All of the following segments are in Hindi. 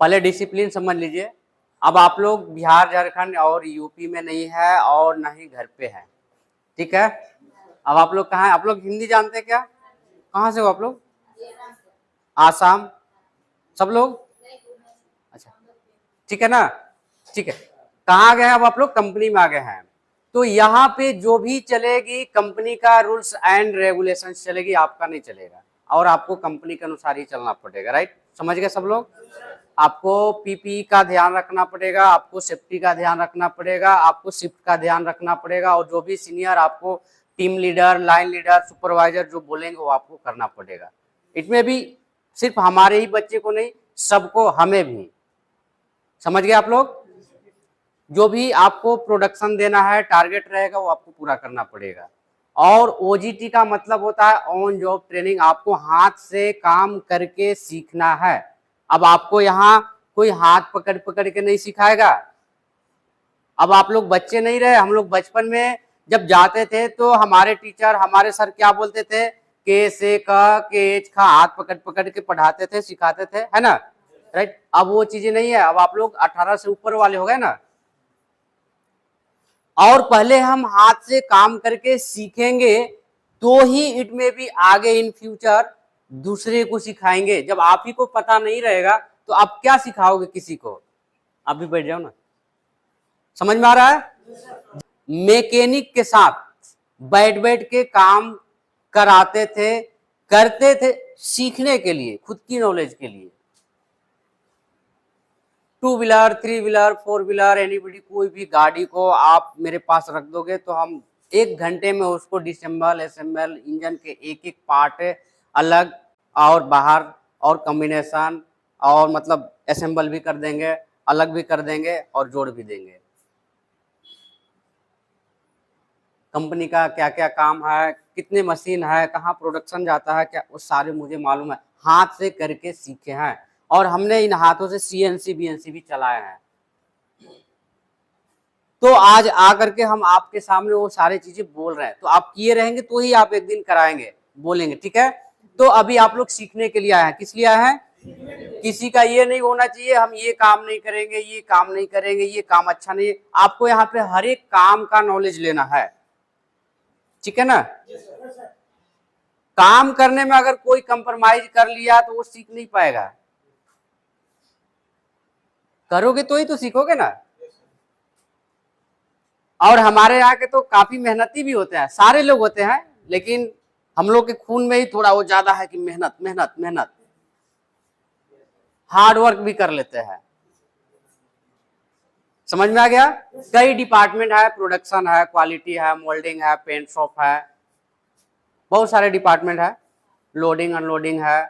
पहले डिसिप्लिन समझ लीजिए। अब आप लोग बिहार झारखंड और यूपी में नहीं है और ना ही घर पे है, ठीक है। अब आप लोग कहाँ हैं? आप लोग हिंदी जानते हैं क्या? कहाँ से हो आप लोग? आसाम सब लोग? अच्छा ठीक है ना, ठीक है। कहाँ आ गए हैं अब आप लोग? कंपनी में आ गए हैं। तो यहाँ पे जो भी चलेगी कंपनी का रूल्स एंड रेगुलेशंस चलेगी, आपका नहीं चलेगा और आपको कंपनी के अनुसार ही चलना पड़ेगा। राइट, समझ गए सब लोग? आपको पीपी का ध्यान रखना पड़ेगा, आपको सेफ्टी का ध्यान रखना पड़ेगा, आपको शिफ्ट का ध्यान रखना पड़ेगा और जो भी सीनियर आपको team leader, line leader, supervisor जो बोलेंगे वो आपको करना पड़ेगा। इसमें भी सिर्फ हमारे ही बच्चे को नहीं, सबको, हमें भी। समझ गए आप लोग? जो भी आपको प्रोडक्शन देना है, टारगेट रहेगा, वो आपको पूरा करना पड़ेगा। और ओजीटी का मतलब होता है ऑन जॉब ट्रेनिंग। आपको हाथ से काम करके सीखना है। अब आपको यहाँ कोई हाथ पकड़ पकड़ के नहीं सिखाएगा। अब आप लोग बच्चे नहीं रहे, हम लोग बचपन में जब जाते थे तो हमारे टीचर, हमारे सर क्या बोलते थे? के से के एच खा, हाथ पकड़ पकड़ के पढ़ाते थे, सिखाते थे, है ना? राइट। अब वो चीजें नहीं है। अब आप लोग 18 से ऊपर वाले हो गए ना। और पहले हम हाथ से काम करके सीखेंगे तो ही इट में भी आगे इन फ्यूचर दूसरे को सिखाएंगे। जब आप ही को पता नहीं रहेगा तो आप क्या सिखाओगे किसी को? आप भी बैठ जाओ ना। समझ में आ रहा है? मैकेनिक के साथ बैठ बैठ के काम कराते थे, करते थे, सीखने के लिए, खुद की नॉलेज के लिए। 2 व्हीलर, 3 व्हीलर, 4 व्हीलर, एनीबडी, कोई भी गाड़ी को आप मेरे पास रख दोगे तो हम 1 घंटे में उसको डिसेंबल, असेंबल, इंजन के एक एक पार्ट अलग और बाहर और कॉम्बिनेशन और मतलब असेंबल भी कर देंगे, अलग भी कर देंगे और जोड़ भी देंगे। कंपनी का क्या क्या काम है, कितने मशीन है, कहाँ प्रोडक्शन जाता है, क्या, वो सारे मुझे मालूम है। हाथ से करके सीखे हैं और हमने इन हाथों से सीएनसी बीएनसी भी चलाए हैं। तो आज आकर के हम आपके सामने वो सारी चीजें बोल रहे हैं, तो आप किए रहेंगे तो ही आप एक दिन कराएंगे, बोलेंगे, ठीक है। तो अभी आप लोग सीखने के लिए आए हैं। किस लिए आए हैं? किसी का ये नहीं होना चाहिए हम ये काम नहीं करेंगे, ये काम नहीं करेंगे, ये काम अच्छा नहीं है। आपको यहाँ पे हर एक काम का नॉलेज लेना है, ठीक है ना। काम करने में अगर कोई कंप्रोमाइज कर लिया तो वो सीख नहीं पाएगा। करोगे तो ही तो सीखोगे ना। और हमारे यहाँ के तो काफी मेहनती भी होते हैं, सारे लोग होते हैं, लेकिन हम लोग के खून में ही थोड़ा वो ज्यादा है कि मेहनत मेहनत मेहनत, हार्ड वर्क भी कर लेते हैं। समझ में आ गया? कई डिपार्टमेंट है, प्रोडक्शन है, क्वालिटी है, मोल्डिंग है, पेंट शॉप है, बहुत सारे डिपार्टमेंट है, लोडिंग अनलोडिंग है,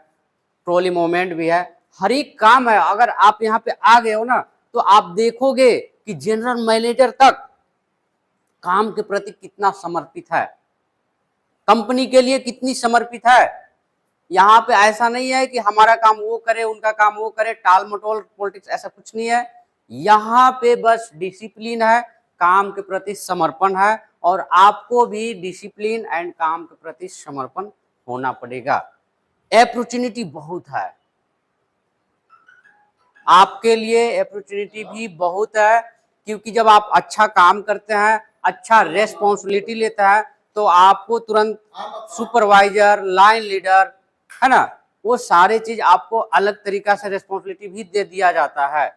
ट्रॉली मूवमेंट भी है, हर एक काम है। अगर आप यहाँ पे आ गए हो ना तो आप देखोगे कि जनरल मैनेजर तक काम के प्रति कितना समर्पित है, कंपनी के लिए कितनी समर्पित है। यहाँ पे ऐसा नहीं है कि हमारा काम वो करे, उनका काम वो करे, टाल मटोल पॉलिटिक्स, ऐसा कुछ नहीं है। यहाँ पे बस डिसिप्लिन है, काम के प्रति समर्पण है और आपको भी डिसिप्लिन एंड काम के प्रति समर्पण होना पड़ेगा। अपॉर्चुनिटी बहुत है आपके लिए, अपॉर्चुनिटी भी बहुत है, क्योंकि जब आप अच्छा काम करते हैं, अच्छा रेस्पॉन्सिबिलिटी लेते हैं तो आपको तुरंत सुपरवाइजर, लाइन लीडर, है ना, वो सारे चीज आपको अलग तरीका से रेस्पॉन्सिबिलिटी भी दे दिया जाता है।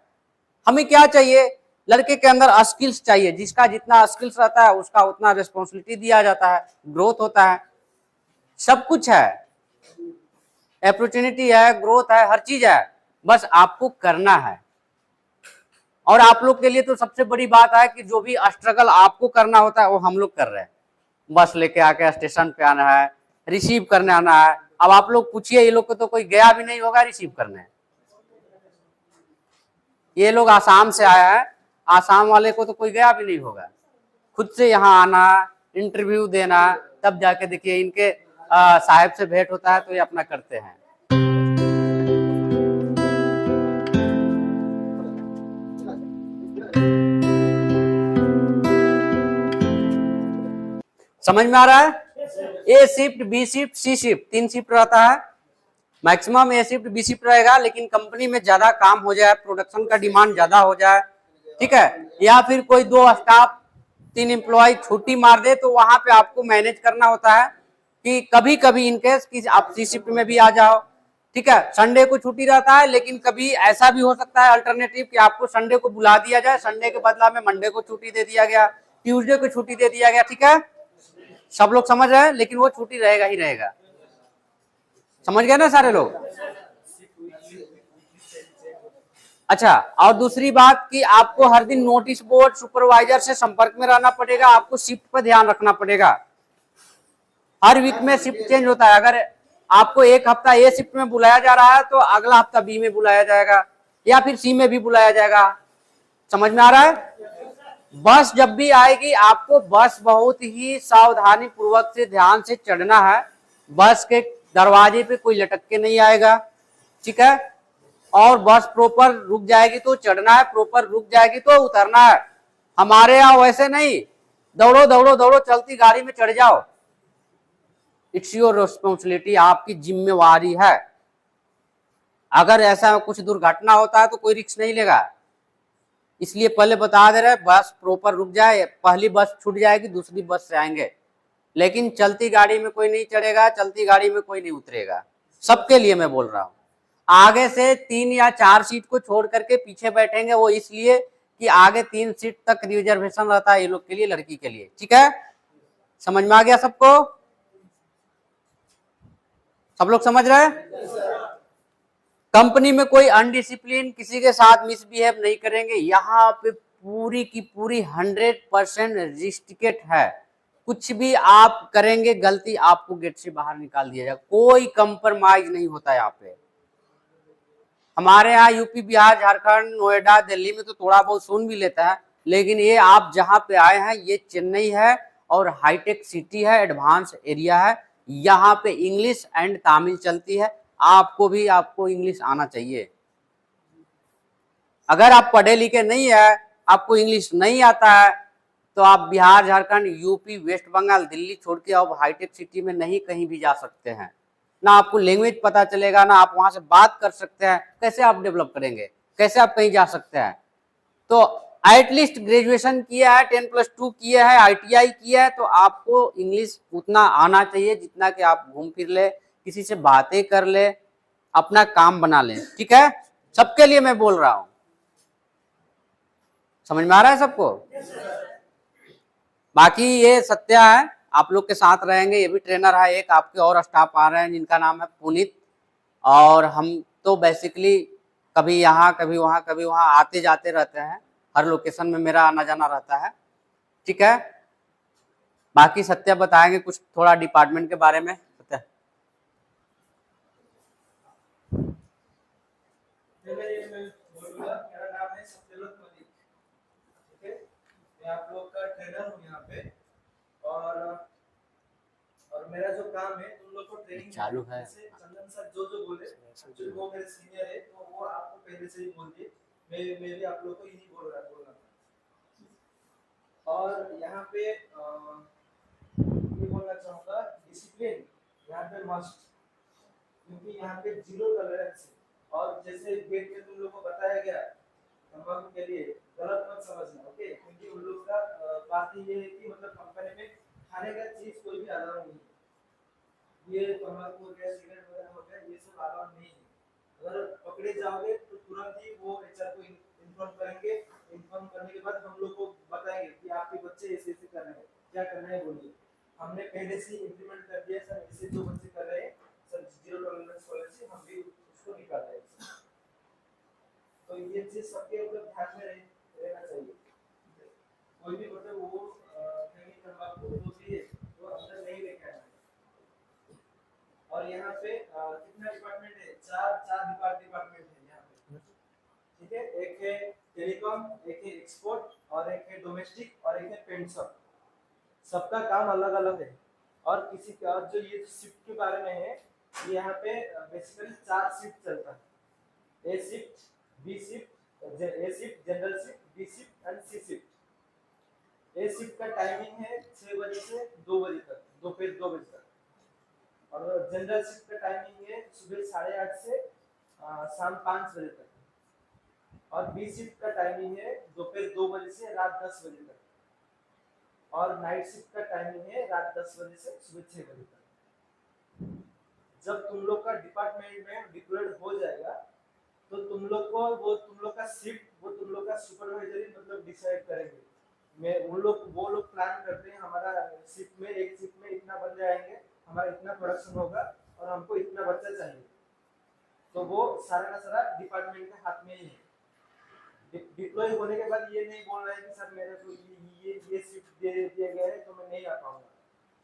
हमें क्या चाहिए? लड़के के अंदर स्किल्स चाहिए, जिसका जितना स्किल्स रहता है उसका उतना रेस्पॉन्सिबिलिटी दिया जाता है, ग्रोथ होता है, सब कुछ है, अपॉर्चुनिटी है, ग्रोथ है, हर चीज है, बस आपको करना है। और आप लोग के लिए तो सबसे बड़ी बात है कि जो भी स्ट्रगल आपको करना होता है वो हम लोग कर रहे हैं। बस लेके आके स्टेशन पे आना है, रिसीव करने आना है। अब आप लोग पूछिए, ये लोग को तो कोई गया भी नहीं होगा रिसीव करने। ये लोग आसाम से आया है, आसाम वाले को तो कोई गया भी नहीं होगा। खुद से यहाँ आना, इंटरव्यू देना, तब जाके देखिए इनके साहब से भेंट होता है तो ये अपना करते हैं। समझ में आ रहा है? A shift, B shift, C shift, 3 shift रहता है। Maximum a shift B shift रहेगा, लेकिन कंपनी में ज्यादा काम हो जाए, प्रोडक्शन का डिमांड ज्यादा हो जाए, ठीक है, या फिर कोई 2 स्टाफ 3 एम्प्लॉय छुट्टी मार दे, तो वहां पे आपको मैनेज करना होता है कि कभी कभी इनकेस कि आप सी शिफ्ट में भी आ जाओ, ठीक है। संडे को छुट्टी रहता है, लेकिन कभी ऐसा भी हो सकता है अल्टरनेटिव कि आपको संडे को बुला दिया जाए, संडे के बदला में मंडे को छुट्टी दे दिया गया, ट्यूसडे को छुट्टी दे दिया गया, ठीक है। सब लोग समझ रहे हैं, लेकिन वो छुट्टी रहेगा ही रहेगा। समझ गए ना सारे लोग? अच्छा, और दूसरी बात कि आपको हर दिन नोटिस बोर्ड सुपरवाइजर से संपर्क में रहना पड़ेगा, आपको शिफ्ट पर ध्यान रखना पड़ेगा। हर वीक में शिफ्ट चेंज होता है, अगर आपको एक हफ्ता ए शिफ्ट में बुलाया जा रहा है तो अगला हफ्ता बी में बुलाया जाएगा, या फिर सी में भी बुलाया जाएगा। समझ में आ रहा है? बस जब भी आएगी आपको बस बहुत ही सावधानी पूर्वक से ध्यान से चढ़ना है। बस के दरवाजे पे कोई लटक के नहीं आएगा, ठीक है। और बस प्रॉपर रुक जाएगी तो चढ़ना है, प्रॉपर रुक जाएगी तो उतरना है। हमारे यहाँ वैसे नहीं, दौड़ो दौड़ो दौड़ो चलती गाड़ी में चढ़ जाओ। इट्स योर रिस्पॉन्सिबिलिटी, आपकी जिम्मेवारी है। अगर ऐसा कुछ दुर्घटना होता है तो कोई रिस्क नहीं लेगा, इसलिए पहले बता दे रहे, बस प्रॉपर रुक जाए, पहली बस छूट जाएगी, दूसरी बस से आएंगे, लेकिन चलती गाड़ी में कोई नहीं चढ़ेगा, चलती गाड़ी में कोई नहीं उतरेगा। सबके लिए मैं बोल रहा हूँ। आगे से 3 या 4 सीट को छोड़ करके पीछे बैठेंगे, वो इसलिए कि आगे 3 सीट तक रिजर्वेशन रहता है ये लोग के लिए, लड़की के लिए, ठीक है। समझ में आ गया सबको? सब लोग समझ रहे हैं? कंपनी में कोई अनडिसिप्लिन किसी के साथ मिसबिहेव नहीं करेंगे। यहाँ पे पूरी की पूरी 100% रिस्ट्रिकेट है। कुछ भी आप करेंगे गलती, आपको गेट से बाहर निकाल दिया जाएगा। कोई कंप्रोमाइज नहीं होता यहाँ पे। हमारे यहाँ यूपी, बिहार, झारखंड, नोएडा, दिल्ली में तो थोड़ा बहुत सुन भी लेता है, लेकिन ये आप जहाँ पे आए हैं ये चेन्नई है और हाईटेक सिटी है, एडवांस एरिया है। यहाँ पे इंग्लिश एंड तमिल चलती है। आपको इंग्लिश आना चाहिए। अगर आप पढ़े लिखे नहीं है, आपको इंग्लिश नहीं आता है, तो आप बिहार, झारखंड, यूपी, वेस्ट बंगाल, दिल्ली छोड़ के आप हाईटेक सिटी में नहीं कहीं भी जा सकते हैं। ना आपको लैंग्वेज पता चलेगा, ना आप वहां से बात कर सकते हैं। कैसे आप डेवलप करेंगे? कैसे आप कहीं जा सकते हैं? तो एटलीस्ट ग्रेजुएशन किया है, 10+2 किया है, ITI किया है, तो आपको इंग्लिश उतना आना चाहिए जितना कि आप घूम फिर ले, किसी से बातें कर ले, अपना काम बना ले, ठीक है। सबके लिए मैं बोल रहा हूं। समझ में आ रहा है सबको? बाकी ये सत्या है, आप लोग के साथ रहेंगे, ये भी ट्रेनर है। एक आपके और स्टाफ आ रहे हैं जिनका नाम है पुनीत, और हम तो बेसिकली कभी यहाँ कभी वहाँ कभी वहाँ आते जाते रहते हैं। हर लोकेशन में मेरा आना जाना रहता है, ठीक है। बाकी सत्या बताएंगे कुछ थोड़ा डिपार्टमेंट के बारे में। सत्या, मेरा नाम है सत्यलोक मलिक, ठीक है। मैं आप लोग का ट्रेनर हूँ यहाँ पे, और मेरा जो काम है उन लोग को ट्रेनिंग चालू है। जैसे चंदन सर जो बोले, जो वो मेरे सीनियर है, तो वो आपको पहले से ही बोल दिए। मैं भी आप लोग को यही बोलना था। और यहाँ पे ये बोलना चाहूँगा, डिसिप्लिन यहाँ पे मस्ट, क्योंकि यहाँ पे 0 टॉलरेंस है। और जैसे गेट में तुम लोग को बताया गया तंबाकू के लिए, गलत मत समझना, ओके। क्योंकि उन लोग का बात ये है कि मतलब कंपनी में खाने का चीज कोई भी अलाउ नहीं है। ये तंबाकू हो गया, सिगरेट वगैरह हो गया, ये सब अलाउ नहीं है। अगर पकड़े जाओगे तो तुरंत ही वो एचआर को इन्फॉर्म करेंगे। इन्फॉर्म करने के बाद हम लोग को बताएंगे कि आपके बच्चे ऐसे ऐसे कर रहे हैं, क्या करना है बोलिए। हमने पहले से इम्प्लीमेंट कर दिया सर, ऐसे जो बच्चे कर रहे हैं सर 0 टॉलरेंस पॉलिसी, हम भी उसको निकाल रहे हैं। तो ये चीज सबके ऊपर ध्यान में रहना चाहिए। कोई भी मतलब वो कहीं तंबाकू जो भी है वो अंदर नहीं लेके आना। और यहाँ पे कितना डिपार्टमेंट है? चार डिपार्टमेंट है यहाँ पे, ठीक है। एक है टेलीकॉम, एक है एक्सपोर्ट, और एक है डोमेस्टिक, और एक है पेंट शॉप। सबका काम अलग अलग है। और किसी का जो ये शिफ्ट के बारे में है, ये यहाँ पे बेसिकली 4 शिफ्ट चलता है। A shift, B shift, A shift, general shift, B shift and C shift. A shift का टाइमिंग है 6 बजे से 2 बजे तक, दोपहर 2 बजे तक। और जनरल शिफ्ट का टाइमिंग है सुबह 8:30 से शाम 5 बजे तक। और बी शिफ्ट का टाइमिंग है दोपहर 2 बजे से रात 10 बजे तक। और नाइट शिफ्ट का टाइमिंग है रात 10 बजे से सुबह 6 बजे तक। जब तुम लोग का डिपार्टमेंट में डिप्लॉयड हो जाएगा तो तुम लोग को तुम लोग का शिफ्ट तुम लोग का सुपरवाइजर ही मतलब डिसाइड करेंगे। मैं वो लोग प्लान करते हैं हमारा शिफ्ट में एक शिफ्ट में इतना बन जाएंगे, हमारा इतना प्रोडक्शन होगा और हमको इतना बच्चा चाहिए। तो वो सारा का सारा डिपार्टमेंट के हाथ में ही है। डिप्लॉय होने के बाद ये नहीं बोल रहा है कि सर मेरे को ये शिफ्ट दे दिया गया है तो मैं नहीं आ पाऊंगा,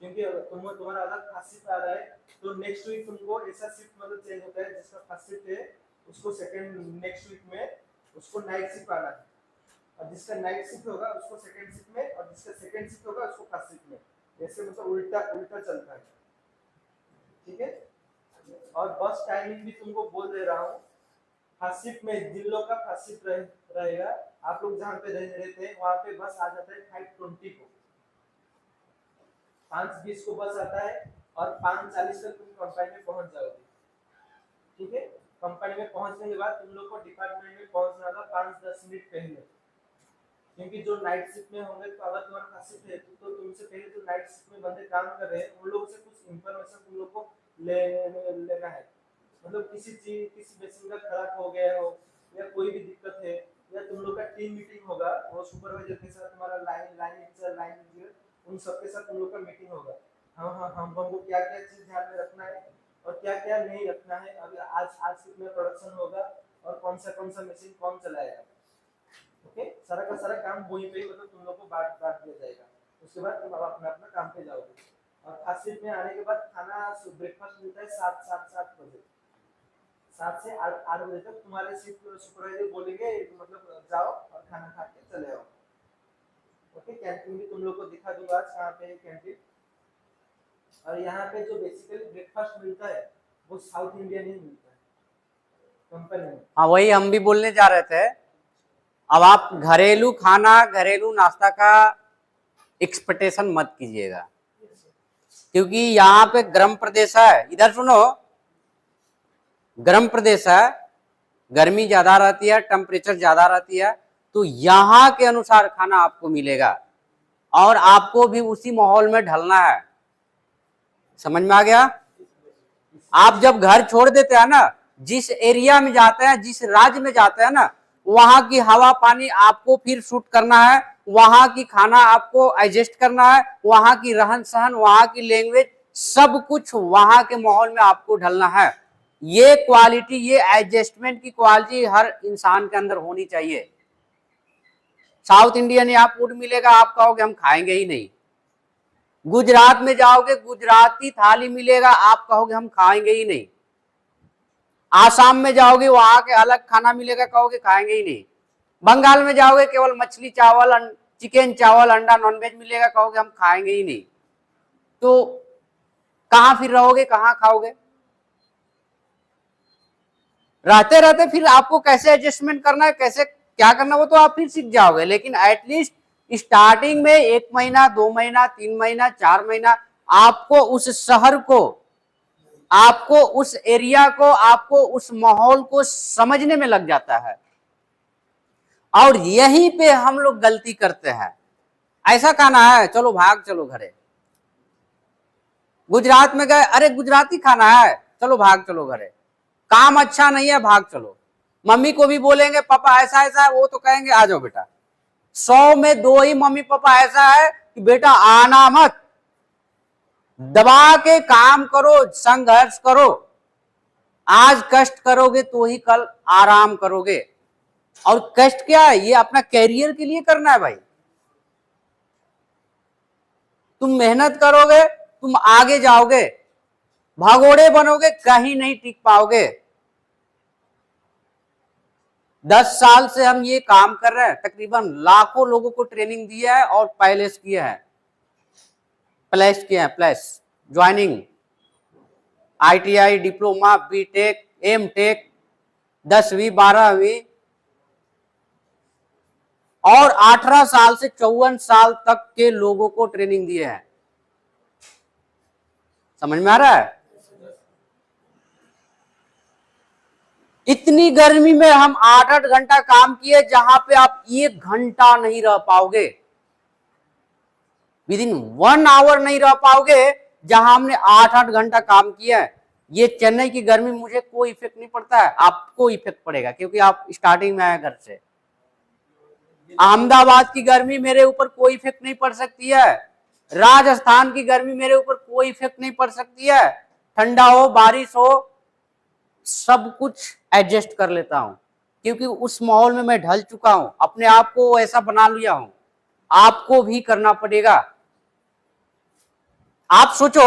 क्योंकि तुम्हारा अलग फर्स्ट शिफ्ट आ रहा है तो नेक्स्ट वीक तुमको ऐसा शिफ्ट मतलब चेंज होता है जिसका फर्स्ट शिफ्ट है उसको सेकंड नेक्स्ट वीक में उसको नाइट शिफ्ट आना है, और जिसका नाइट शिफ्ट होगा उसको सेकंड शिफ्ट में, और जिसका सेकंड शिफ्ट होगा उसको फर्स्ट शिफ्ट में। ऐसे मतलब उल्टा उल्टा चलता है, ठीक है। और बस टाइमिंग भी तुमको बोल दे रहा हूँ। फर्स्ट शिफ्ट में जिन लोग का फर्स्ट शिफ्ट रहेगा, आप लोग जहाँ पे रहते हैं वहाँ पे बस आ जाता है 5:20 को, 5:20 को बस आता है और 5:40 तक तुम कंपनी में पहुंच जाओगे, ठीक है। कंपनी में पहुंचने के बाद तुम लोग को डिपार्टमेंट में पहुंचना था 5-10 मिनट पहले, क्योंकि जो नाइट शिफ्ट में होंगे तो अगर तुम्हारा फर्स्ट शिफ्ट है तो तुमसे पहले जो नाइट शिफ्ट में बंदे काम कर रहे हैं उन लोगों से कुछ इंफॉर्मेशन तुम लोग को लेना है। मतलब किसी मशीन का खराब हो गया हो या कोई भी दिक्कत है या तुम लोग का टीम मीटिंग होगा, वो सुपरवाइजर के साथ तुम्हारा लाइन उन सबके साथ तुम लोग का मीटिंग होगा। हाँ हमको क्या क्या चीज ध्यान में रखना है और क्या क्या नहीं रखना है, अभी आज कितना प्रोडक्शन होगा और कौन सा मशीन कौन चलाएगा, ओके। सारा का सारा काम वहीं पे मतलब तुम लोग को बांट दिया जाएगा। उसके बाद तुम अपना अपना काम पे जाओगे। और फर्स्ट शिफ्ट में आने के बाद खाना ब्रेकफास्ट मिलता है 7 बजे, 7 से 8 बजे तक तुम्हारे शिफ्ट सुपरवाइजर बोलेंगे मतलब जाओ और खाना खा के चले आओ, ओके। कैंटीन भी तुम लोग को दिखा दूंगा आज कहाँ पे है कैंटीन। और यहाँ पे जो बेसिकली ब्रेकफास्ट मिलता है वो साउथ इंडियन ही मिलता है कंपनी में। हाँ वही हम भी बोलने जा रहे थे। अब आप घरेलू खाना घरेलू नाश्ता का एक्सपेक्टेशन मत कीजिएगा, क्योंकि यहाँ पे गर्म प्रदेश है। इधर सुनो, गर्म प्रदेश है, गर्मी ज्यादा रहती है, टेम्परेचर ज्यादा रहती है, तो यहाँ के अनुसार खाना आपको मिलेगा और आपको भी उसी माहौल में ढलना है। समझ में आ गया? आप जब घर छोड़ देते हैं ना, जिस एरिया में जाते हैं, जिस राज्य में जाते हैं ना, वहां की हवा पानी आपको फिर शूट करना है, वहां की खाना आपको एडजस्ट करना है, वहां की रहन सहन, वहां की लैंग्वेज, सब कुछ वहां के माहौल में आपको ढलना है। ये क्वालिटी, ये एडजस्टमेंट की क्वालिटी हर इंसान के अंदर होनी चाहिए। साउथ इंडियन या फूड मिलेगा, आप कहोगे हम खाएंगे ही नहीं। गुजरात में जाओगे, गुजराती थाली मिलेगा, आप कहोगे हम खाएंगे ही नहीं। आसाम में जाओगे, वहां के अलग खाना मिलेगा, कहोगे खाएंगे ही नहीं। बंगाल में जाओगे, केवल मछली चावल चिकन चावल अंडा नॉनवेज मिलेगा, कहोगे हम खाएंगे ही नहीं। तो कहां फिर रहोगे, कहां खाओगे? रहते रहते फिर आपको कैसे एडजस्टमेंट करना है, कैसे क्या करना, वो तो आप फिर सीख जाओगे। लेकिन एटलीस्ट स्टार्टिंग में 1 महीना 2 महीना 3 महीना 4 महीना आपको उस शहर को, आपको उस एरिया को, आपको उस माहौल को समझने में लग जाता है। और यहीं पे हम लोग गलती करते हैं। ऐसा खाना है, चलो भाग चलो घरे। गुजरात में गए, अरे गुजराती खाना है, चलो भाग चलो घरे। काम अच्छा नहीं है, भाग चलो। मम्मी को भी बोलेंगे पापा ऐसा ऐसा है, वो तो कहेंगे आ जाओ बेटा। 100 में 2 ही मम्मी पापा ऐसा है कि बेटा आना मत, दबा के काम करो, संघर्ष करो। आज कष्ट करोगे तो ही कल आराम करोगे। और कष्ट क्या है, ये अपना कैरियर के लिए करना है भाई। तुम मेहनत करोगे, तुम आगे जाओगे। भगोड़े बनोगे, कहीं नहीं टिक पाओगे। 10 साल से हम ये काम कर रहे हैं, तकरीबन लाखों लोगों को ट्रेनिंग दिया है और प्लेस किया है, place joining, ITI, diploma, BTech, MTech, 10वीं 12वीं, और 18 साल से 54 साल तक के लोगों को ट्रेनिंग दिए हैं। समझ में आ रहा है? इतनी गर्मी में हम 8-8 घंटा काम किए, जहां पे आप 1 घंटा नहीं रह पाओगे, विद इन 1 आवर नहीं रह पाओगे, जहां हमने 8-8 घंटा काम किया है। ये चेन्नई की गर्मी मुझे कोई इफेक्ट नहीं पड़ता है, आपको इफेक्ट पड़ेगा, क्योंकि आप स्टार्टिंग में आए घर से। अहमदाबाद की गर्मी मेरे ऊपर कोई इफेक्ट नहीं पड़ सकती है, राजस्थान की गर्मी मेरे ऊपर कोई इफेक्ट नहीं पड़ सकती है। ठंडा हो बारिश हो सब कुछ एडजस्ट कर लेता हूं, क्योंकि उस माहौल में मैं ढल चुका हूं, अपने आप को ऐसा बना लिया हूं। आपको भी करना पड़ेगा। आप सोचो,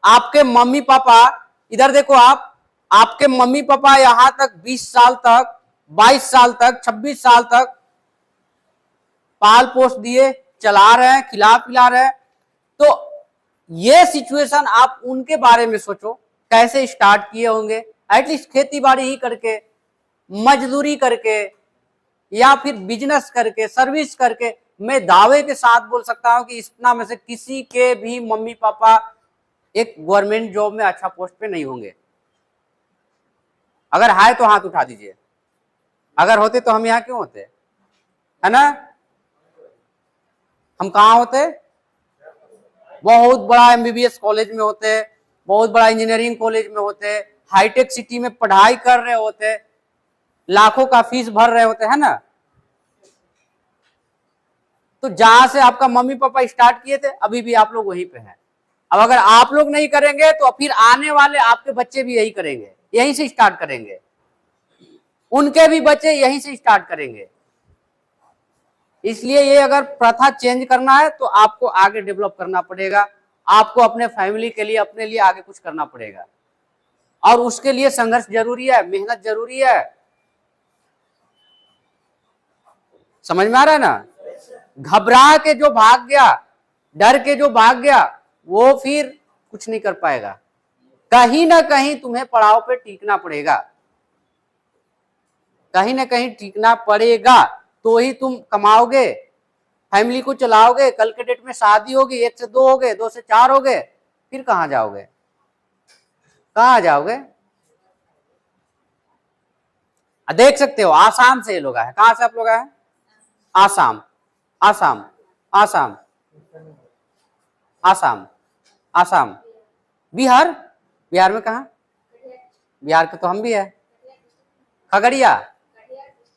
आपके मम्मी पापा, इधर देखो आप, आपके मम्मी पापा यहां तक 20 साल तक, 22 साल तक, 26 साल तक पाल पोस दिए, चला रहे हैं, खिला पिला रहे हैं। तो ये सिचुएशन आप उनके बारे में सोचो, कैसे स्टार्ट किए होंगे, एटलीस्ट खेती बाड़ी ही करके, मजदूरी करके, या फिर बिजनेस करके, सर्विस करके। मैं दावे के साथ बोल सकता हूं कि इतना में से किसी के भी मम्मी पापा एक गवर्नमेंट जॉब में अच्छा पोस्ट पे नहीं होंगे। अगर है तो हाथ उठा दीजिए, अगर होते तो हम यहां क्यों होते, है ना? हम कहां होते? बहुत बड़ा एमबीबीएस कॉलेज में होते, बहुत बड़ा इंजीनियरिंग कॉलेज में होते, हाईटेक सिटी में पढ़ाई कर रहे होते, लाखों का फीस भर रहे होते, है ना? तो जहां से आपका मम्मी पापा स्टार्ट किए थे, अभी भी आप लोग वहीं पे हैं। अब अगर आप लोग नहीं करेंगे तो फिर आने वाले आपके बच्चे भी यही करेंगे, यहीं से स्टार्ट करेंगे, उनके भी बच्चे यहीं से स्टार्ट करेंगे। इसलिए ये अगर प्रथा चेंज करना है तो आपको आगे डेवलप करना पड़ेगा, आपको अपने फैमिली के लिए, अपने लिए आगे कुछ करना पड़ेगा, और उसके लिए संघर्ष जरूरी है, मेहनत जरूरी है। समझ में आ रहा है ना? घबरा के जो भाग गया, डर के जो भाग गया, वो फिर कुछ नहीं कर पाएगा। कहीं ना कहीं तुम्हें पड़ाव पे टिकना पड़ेगा, कहीं ना कहीं टिकना पड़ेगा, तो ही तुम कमाओगे, फैमिली को चलाओगे। कल के डेट में शादी होगी, 1 से 2 हो गए, 2 से 4 हो गए, फिर कहां जाओगे, कहां जाओगे? देख सकते हो आसाम से ये लोग आए। कहां से आप लोग आए? आसाम, आसाम, आसाम, आसाम, आसाम, बिहार। बिहार में कहा? बिहार के तो हम भी है, खगड़िया,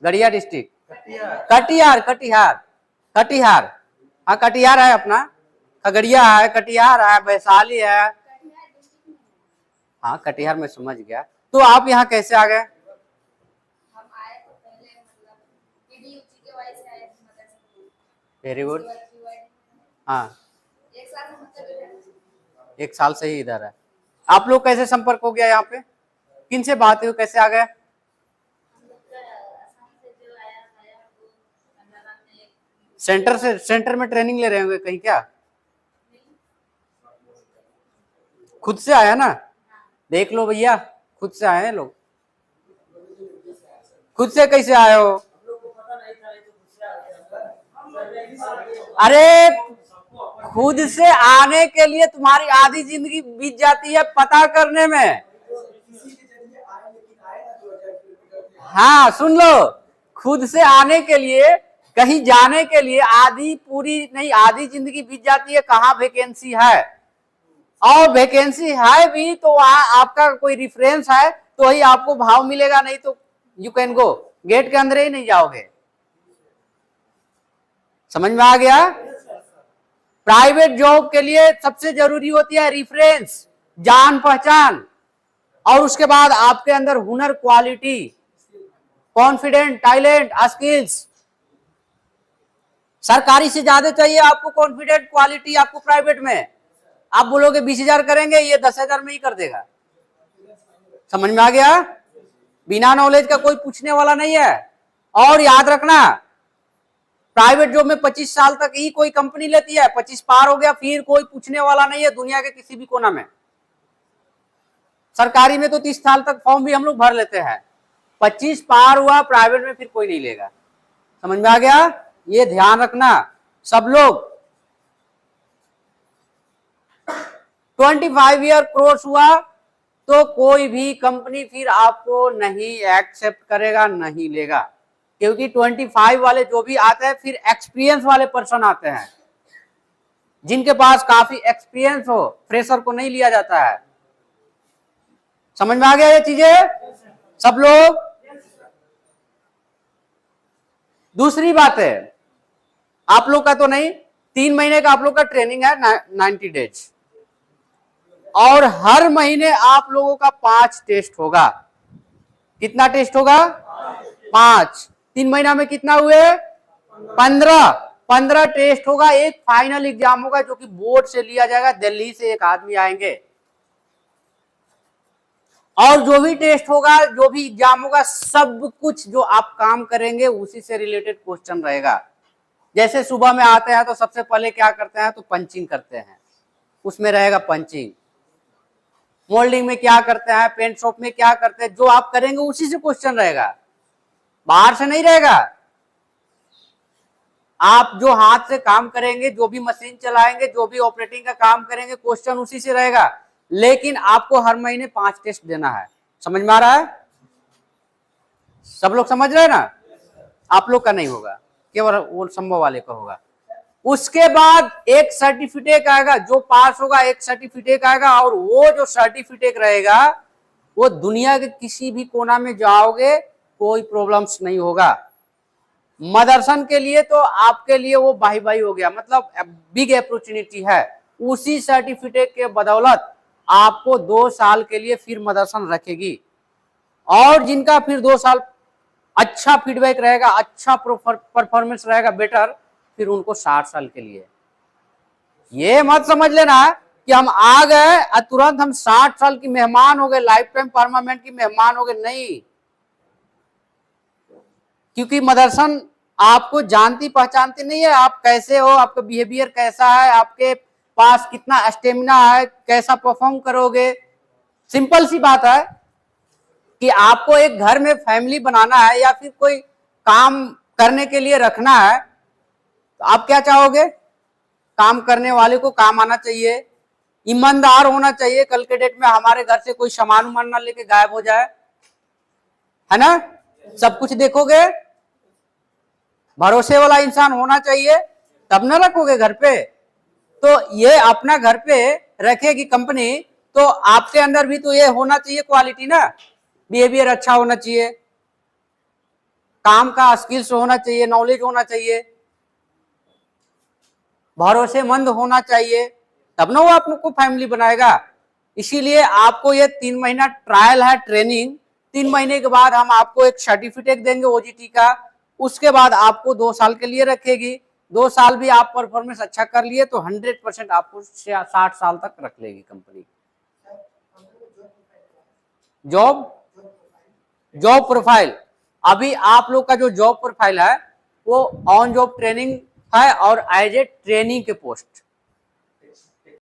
गढ़िया डिस्ट्रिक्ट, कटिहार, कटिहार, कटिहार, हाँ कटिहार है अपना, खगड़िया है, कटिहार है, वैशाली है। हाँ कटिहार में समझ गया। तो आप यहाँ कैसे आ गए? Very good. हाँ 1 साल से ही इधर है। आप लोग कैसे संपर्क हो गया यहाँ पे, किन से बात हुई, कैसे आ गए? सेंटर से, सेंटर में ट्रेनिंग ले रहे होंगे कहीं क्या? खुद से आया ना? देख लो भैया, खुद से आए हैं लोग। खुद से कैसे आए हो? अरे खुद से आने के लिए तुम्हारी आधी जिंदगी बीत जाती है पता करने में। हाँ सुन लो, खुद से आने के लिए, कहीं जाने के लिए आधी पूरी नहीं, आधी जिंदगी बीत जाती है कहाँ वैकेंसी है, और वैकेंसी है भी तो वहां आपका कोई रेफरेंस है तो ही आपको भाव मिलेगा, नहीं तो यू कैन गो, गेट के अंदर ही नहीं जाओगे। समझ में आ गया? प्राइवेट जॉब के लिए सबसे जरूरी होती है रेफरेंस, जान पहचान, और उसके बाद आपके अंदर हुनर, क्वालिटी, कॉन्फिडेंट, टैलेंट, स्किल्स। सरकारी से ज्यादा चाहिए आपको कॉन्फिडेंट, क्वालिटी आपको प्राइवेट में। आप बोलोगे 20,000 करेंगे, ये 10,000 में ही कर देगा। समझ में आ गया? बिना नॉलेज का कोई पूछने वाला नहीं है। और याद रखना, प्राइवेट जॉब में 25 साल तक ही कोई कंपनी लेती है, 25 पार हो गया फिर कोई पूछने वाला नहीं है दुनिया के किसी भी कोना में। सरकारी में तो 30 साल तक फॉर्म भी हम लोग भर लेते हैं, 25 पार हुआ प्राइवेट में फिर कोई नहीं लेगा। समझ में आ गया? ये ध्यान रखना सब लोग। 25 ईयर कोर्स हुआ तो कोई भी कंपनी फिर आपको नहीं एक्सेप्ट करेगा, नहीं लेगा, क्योंकि 25 वाले जो भी आते हैं फिर एक्सपीरियंस वाले पर्सन आते हैं, जिनके पास काफी एक्सपीरियंस हो, फ्रेशर को नहीं लिया जाता है। समझ में आ गया ये चीजें सब लोग? दूसरी बात है, आप लोग का तो नहीं, 3 महीने का आप लोग का ट्रेनिंग है 90 डेज, और हर महीने आप लोगों का 5 टेस्ट होगा। कितना टेस्ट होगा? 5। 3 महीना में कितना हुए? 15 टेस्ट होगा। एक फाइनल एग्जाम होगा जो कि बोर्ड से लिया जाएगा, दिल्ली से एक आदमी आएंगे, और जो भी टेस्ट होगा, जो भी एग्जाम होगा, सब कुछ जो आप काम करेंगे उसी से रिलेटेड क्वेश्चन रहेगा। जैसे सुबह में आते हैं तो सबसे पहले क्या करते हैं, तो पंचिंग करते हैं, उसमें रहेगा पंचिंग। मोल्डिंग में क्या करते हैं, पेंट शॉप में क्या करते हैं, जो आप करेंगे उसी से क्वेश्चन रहेगा, बाहर से नहीं रहेगा। आप जो हाथ से काम करेंगे, जो भी मशीन चलाएंगे, जो भी ऑपरेटिंग का काम करेंगे, क्वेश्चन उसी से रहेगा, लेकिन आपको हर महीने 5 टेस्ट देना है। समझ में आ रहा है? सब लोग समझ रहे हैं ना? आप लोग का नहीं होगा, केवल वो संभव वाले का होगा। उसके बाद एक सर्टिफिकेट आएगा, जो पास होगा एक सर्टिफिकेट आएगा, और वो जो सर्टिफिकेट रहेगा वो दुनिया के किसी भी कोना में जाओगे कोई प्रॉब्लम्स नहीं होगा। मदरसन के लिए तो आपके लिए वो बाही बाही हो गया, मतलब बिग अपॉर्चुनिटी है। उसी सर्टिफिकेट के बदौलत आपको 2 साल के लिए फिर मदरसन रखेगी, और जिनका फिर 2 साल अच्छा फीडबैक रहेगा, अच्छा परफॉर्मेंस रहेगा बेटर, फिर उनको 60 साल के लिए। ये मत समझ लेना कि हम आ गए और तुरंत हम 60 साल की मेहमान हो गए, लाइफ टाइम परमानेंट की मेहमान हो गए, नहीं। क्योंकि मदरसन आपको जानती पहचानती नहीं है, आप कैसे हो, आपका बिहेवियर कैसा है, आपके पास कितना स्टेमिना है, कैसा परफॉर्म करोगे। सिंपल सी बात है कि आपको एक घर में फैमिली बनाना है या फिर कोई काम करने के लिए रखना है, तो आप क्या चाहोगे? काम करने वाले को काम आना चाहिए, ईमानदार होना चाहिए, कल के डेट में हमारे घर से कोई सामान उमान ना लेके गायब हो जाए, है ना? सब कुछ देखोगे, भरोसे वाला इंसान होना चाहिए, तब ना रखोगे घर पे। तो ये अपना घर पे रखेगी कंपनी, तो आपके अंदर भी तो ये होना चाहिए क्वालिटी ना, बिहेवियर अच्छा होना चाहिए, काम का स्किल्स होना चाहिए, नॉलेज होना चाहिए, भरोसेमंद होना चाहिए, तब ना वो आपको फैमिली बनाएगा। इसीलिए आपको ये 3 महीना ट्रायल है, ट्रेनिंग। 3 महीने के बाद हम आपको एक सर्टिफिकेट देंगे ओजीटी का, उसके बाद आपको 2 साल के लिए रखेगी। 2 साल भी आप परफॉर्मेंस अच्छा कर लिए तो 100% आपको 60 साल तक रख लेगी कंपनी। जॉब प्रोफाइल, अभी आप लोग का जो जॉब प्रोफाइल है वो ऑन जॉब ट्रेनिंग है और एज ए ट्रेनिंग के पोस्ट,